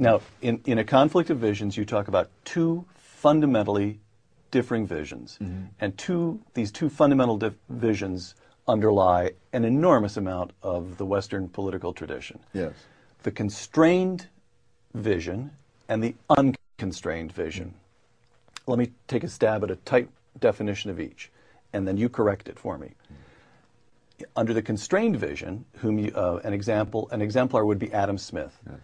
Now, in a conflict of visions, you talk about two fundamentally differing visions. And these two fundamental visions underlie an enormous amount of the Western political tradition. Yes. The constrained vision and the unconstrained vision. Let me take a stab at a tight definition of each, and then you correct it for me. Under the constrained vision, an exemplar would be Adam Smith. Yes.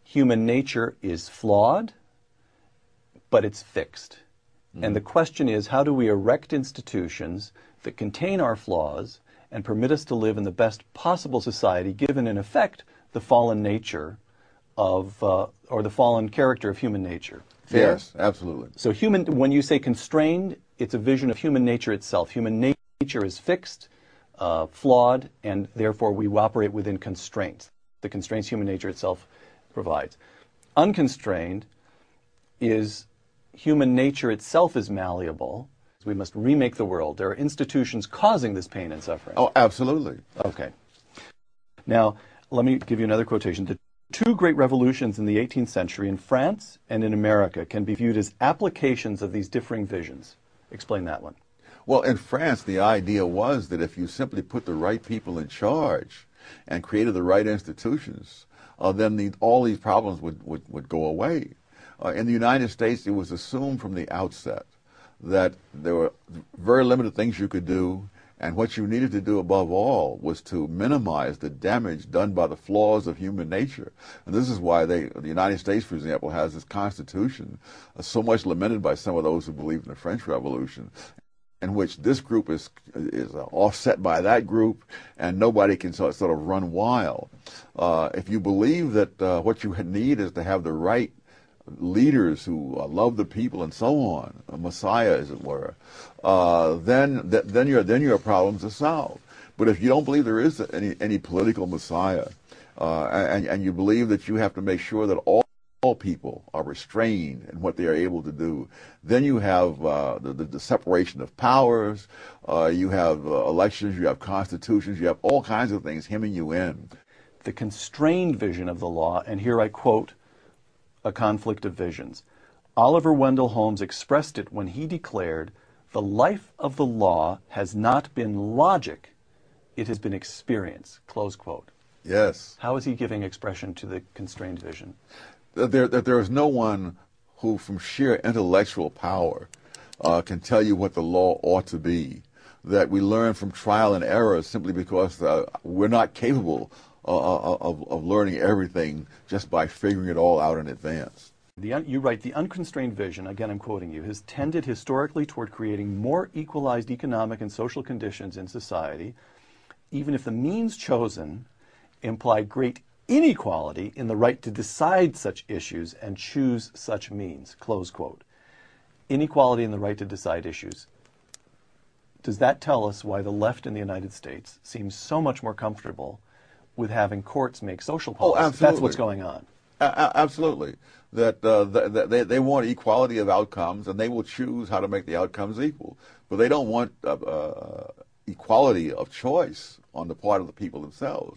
Human nature is flawed, but it's fixed. And the question is, how do we erect institutions that contain our flaws and permit us to live in the best possible society, given in effect the fallen nature of, or the fallen character of human nature? Fair? Yes, absolutely. So when you say constrained, it's a vision of human nature itself. Human nature is fixed, flawed, and therefore we operate within constraints. The constraints human nature itself provides. Unconstrained is human nature itself is malleable. We must remake the world. There are institutions causing this pain and suffering. Oh, absolutely. Okay. Now, let me give you another quotation. The two great revolutions in the 18th century in France and in America can be viewed as applications of these differing visions. Explain that one. Well, in France, the idea was that if you simply put the right people in charge and created the right institutions, then all these problems would go away. In the United States, it was assumed from the outset that there were very limited things you could do, and what you needed to do above all was to minimize the damage done by the flaws of human nature. And this is why the United States, for example, has this Constitution, so much lamented by some of those who believe in the French Revolution, in which this group is offset by that group, and nobody can sort of run wild. If you believe that what you need is to have the right leaders who love the people and so on, a messiah, as it were, then your problems are solved. But if you don't believe there is any political messiah, and you believe that you have to make sure that all people are restrained in what they are able to do, then you have the separation of powers, you have elections, you have constitutions, you have all kinds of things hemming you in. The constrained vision of the law, and here I quote A Conflict of Visions. Oliver Wendell Holmes expressed it when he declared, "The life of the law has not been logic, it has been experience," close quote. Yes. How is he giving expression to the constrained vision? There is no one who, from sheer intellectual power, can tell you what the law ought to be. That we learn from trial and error simply because we're not capable of learning everything just by figuring it all out in advance. You write, the unconstrained vision, again I'm quoting you, has tended historically toward creating more equalized economic and social conditions in society, even if the means chosen imply great inequality in the right to decide such issues and choose such means, close quote. Inequality in the right to decide issues. Does that tell us why the left in the United States seems so much more comfortable with having courts make social policy? Oh, absolutely. That's what's going on. Absolutely. That they want equality of outcomes, and they will choose how to make the outcomes equal. But they don't want equality of choice on the part of the people themselves.